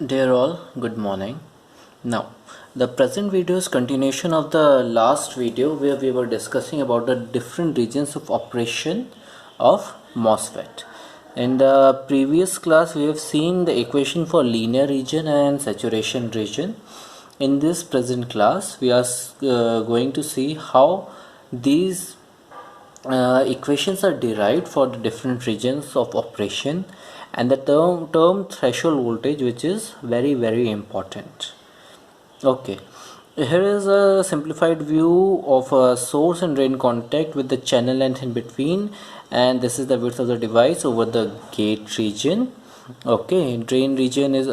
Dear all, good morning. Now, the present video is continuation of the last video where we were discussing about the different regions of operation of MOSFET. In the previous class, we have seen the equation for linear region and saturation region. In this present class, we are going to see how these equations are derived for the different regions of operation and the term threshold voltage, which is very important. Okay, here is a simplified view of a source and drain contact with the channel length in between, and this is the width of the device over the gate region. Okay, drain region is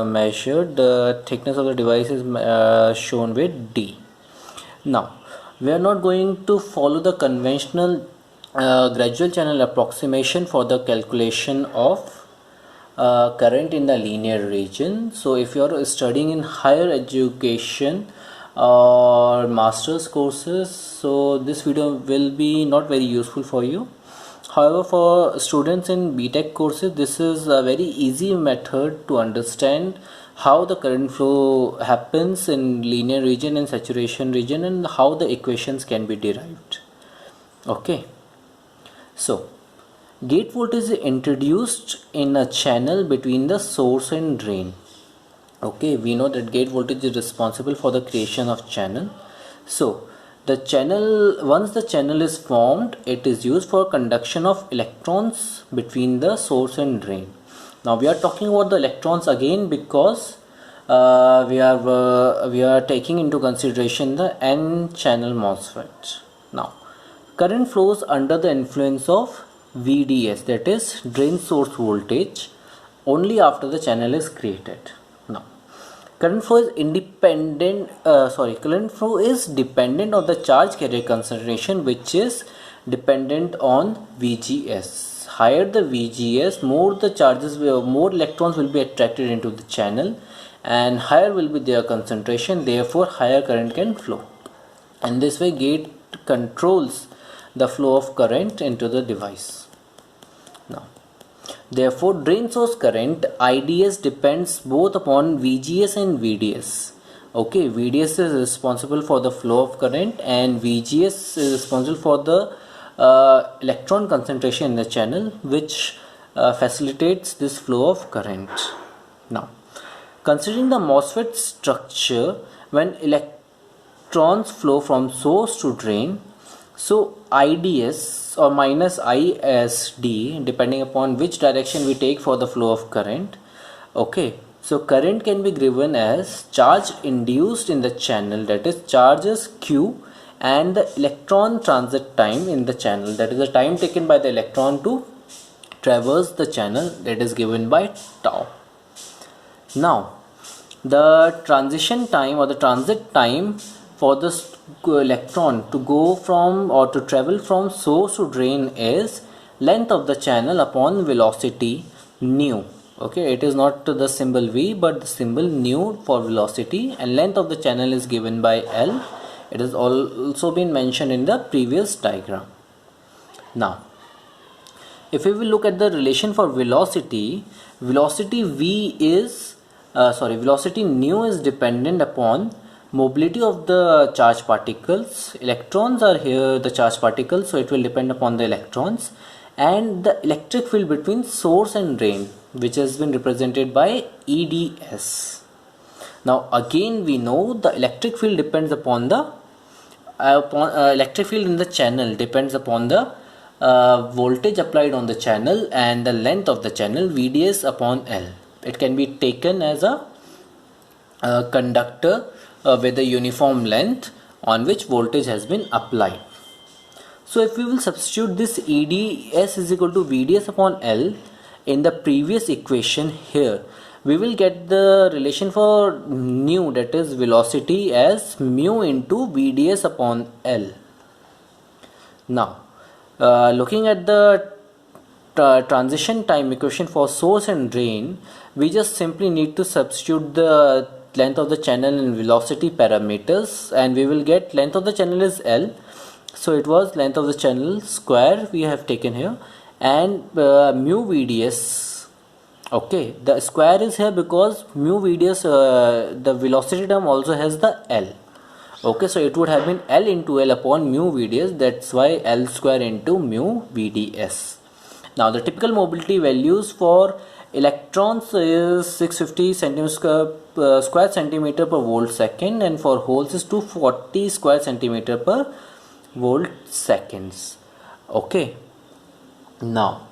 measured, the thickness of the device is shown with D. Now, we are not going to follow the conventional gradual channel approximation for the calculation of current in the linear region. So if you are studying in higher education or master's courses, so this video will be not very useful for you. However, for students in BTech courses, this is a very easy method to understand how the current flow happens in linear region and saturation region and how the equations can be derived. Okay, so gate voltage is introduced in a channel between the source and drain. Okay, we know that gate voltage is responsible for the creation of channel. So the channel, once the channel is formed, it is used for conduction of electrons between the source and drain. Now we are talking about the electrons again because we are taking into consideration the N channel MOSFET. Now current flows under the influence of VDS, that is drain source voltage, only after the channel is created. Now current flow is dependent on the charge carrier concentration, which is dependent on VGS. Higher the VGS, more electrons will be attracted into the channel and higher will be their concentration, therefore higher current can flow. And this way gate controls the flow of current into the device. Now therefore drain source current IDS depends both upon VGS and VDS. Okay, VDS is responsible for the flow of current and VGS is responsible for the electron concentration in the channel, which facilitates this flow of current. Now considering the MOSFET structure, when electrons flow from source to drain, so IDS or minus ISD, depending upon which direction we take for the flow of current. Okay, so current can be given as charge induced in the channel, that is charges Q, and the electron transit time in the channel, that is the time taken by the electron to traverse the channel, that is given by tau. Now the transition time or the transit time for the electron to go from or to travel from source to drain is length of the channel upon velocity nu. Okay, it is not the symbol V but the symbol nu for velocity, and length of the channel is given by L. It has also been mentioned in the previous diagram. Now if we will look at the relation for velocity, velocity nu is dependent upon mobility of the charge particles. Electrons are here, the charge particles, so it will depend upon the electrons, and the electric field between source and drain, which has been represented by EDS. Now again we know the electric field depends upon the electric field in the channel depends upon the voltage applied on the channel and the length of the channel, VDS upon L. It can be taken as a conductor with a uniform length on which voltage has been applied. So if we will substitute this EDS is equal to VDS upon L in the previous equation here, we will get the relation for nu, that is velocity, as mu into VDS upon L. Now looking at the transition time equation for source and drain, we just simply need to substitute the length of the channel and velocity parameters, and we will get length of the channel is L, so it was length of the channel square we have taken here, and mu VDS Okay, the square is here because mu VDS, the velocity term also has the L. Okay, so it would have been L into L upon mu VDS, that's why L square into mu VDS. Now the typical mobility values for electrons is 650 square centimeter per volt second, and for holes is 240 square centimeter per volt seconds. Okay, now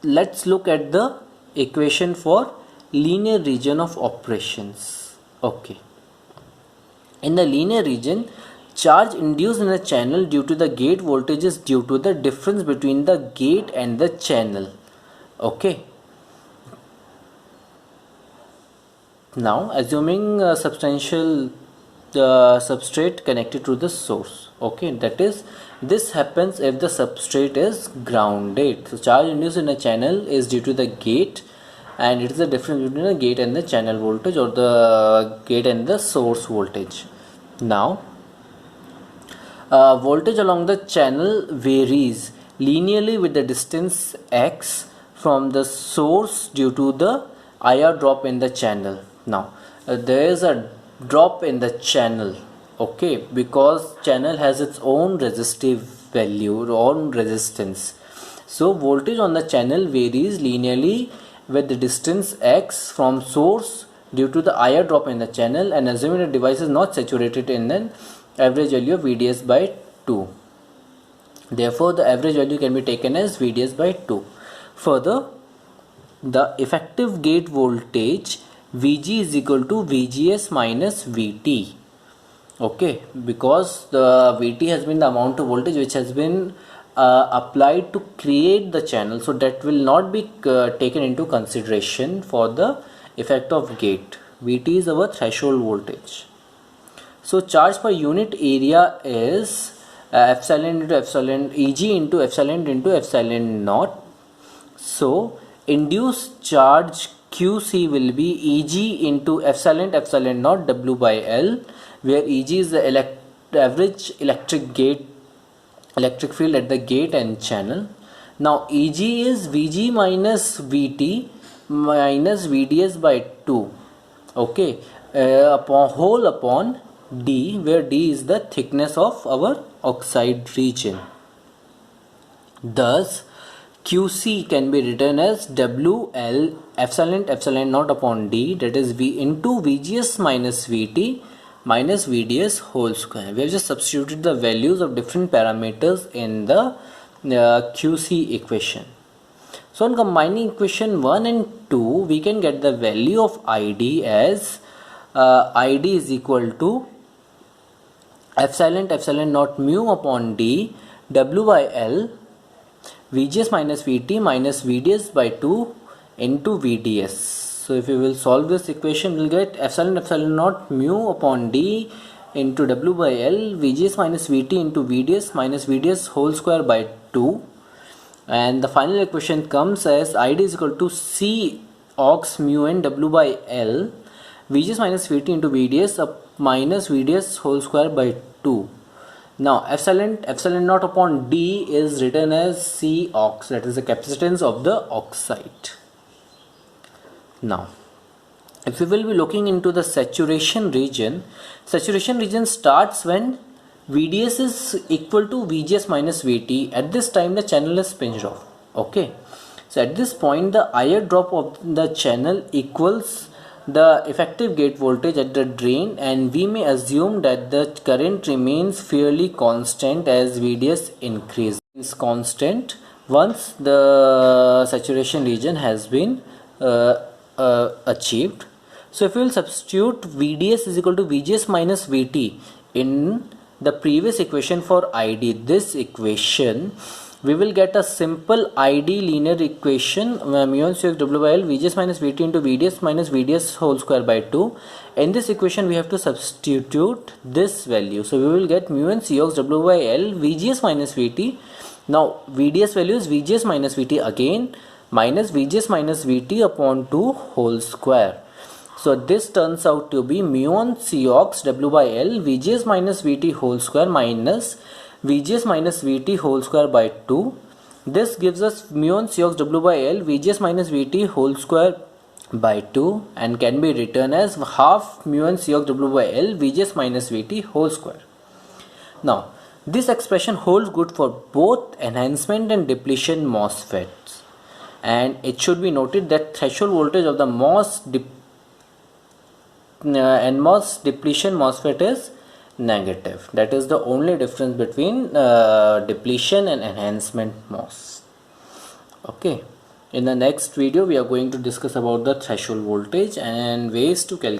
let's look at the equation for linear region of operations. Okay, in the linear region, charge induced in a channel due to the gate voltage is due to the difference between the gate and the channel. Okay, now assuming a substantial substrate connected to the source. Okay, that is, this happens if the substrate is grounded. So charge induced in a channel is due to the gate, and it is the difference between the gate and the channel voltage, or the gate and the source voltage. Now voltage along the channel varies linearly with the distance x from the source due to the IR drop in the channel. Now there is a drop in the channel, okay, because channel has its own resistive value or own resistance. So voltage on the channel varies linearly with the distance x from source due to the IR drop in the channel, and assuming the device is not saturated in an average value of VDS by 2. Therefore the average value can be taken as VDS by 2. Further, the effective gate voltage VG is equal to VGS minus VT. Okay, because the VT has been the amount of voltage which has been applied to create the channel, so that will not be taken into consideration for the effect of gate. VT is our threshold voltage. So charge per unit area is epsilon into epsilon, Eg into epsilon naught. So induced charge QC will be Eg into epsilon naught W by L, where Eg is the average electric field at the gate and channel. Now Eg is Vg minus Vt minus Vds by 2. Okay, upon D, where D is the thickness of our oxide region. Thus QC can be written as WL epsilon naught upon D, that is V into VGS minus VT minus VDS whole square. We have just substituted the values of different parameters in the QC equation. So on combining equation 1 and 2, we can get the value of ID as ID is equal to epsilon naught mu upon D W by L VGS minus VT minus VDS by 2 into VDS. So if we will solve this equation, we will get epsilon naught mu upon D into W by L VGS minus VT into VDS minus VDS whole square by 2, and the final equation comes as ID is equal to C ox mu n W by L VGS minus VT into VDS minus VDS whole square by 2. Now epsilon naught upon D is written as C ox, that is the capacitance of the oxide. Now if we will be looking into the saturation region starts when VDS is equal to VGS minus VT. At this time the channel is pinched off. Okay, so at this point the IR drop of the channel equals the effective gate voltage at the drain, and we may assume that the current remains fairly constant as VDS increases. It's constant once the saturation region has been achieved. So if we will substitute VDS is equal to VGS minus VT in the previous equation for ID, this equation, we will get a simple ID linear equation mu1 Cx W by L VGS minus VT into VDS minus VDS whole square by 2. In this equation we have to substitute this value, so we will get mu1 Cx W by L VGS minus VT. Now VDS value is VGS minus VT again minus VGS minus VT upon 2 whole square. So this turns out to be mu1 Cx W by L VGS minus VT whole square minus VGS minus VT whole square by 2, This gives us mu on C ox W by L Vgs minus Vt whole square by 2 and can be written as half mu on C ox W by L Vgs minus Vt whole square. Now this expression holds good for both enhancement and depletion MOSFETs, and it should be noted that threshold voltage of the NMOS depletion MOSFET is negative. That is the only difference between depletion and enhancement MOS. Okay, in the next video we are going to discuss about the threshold voltage and ways to calculate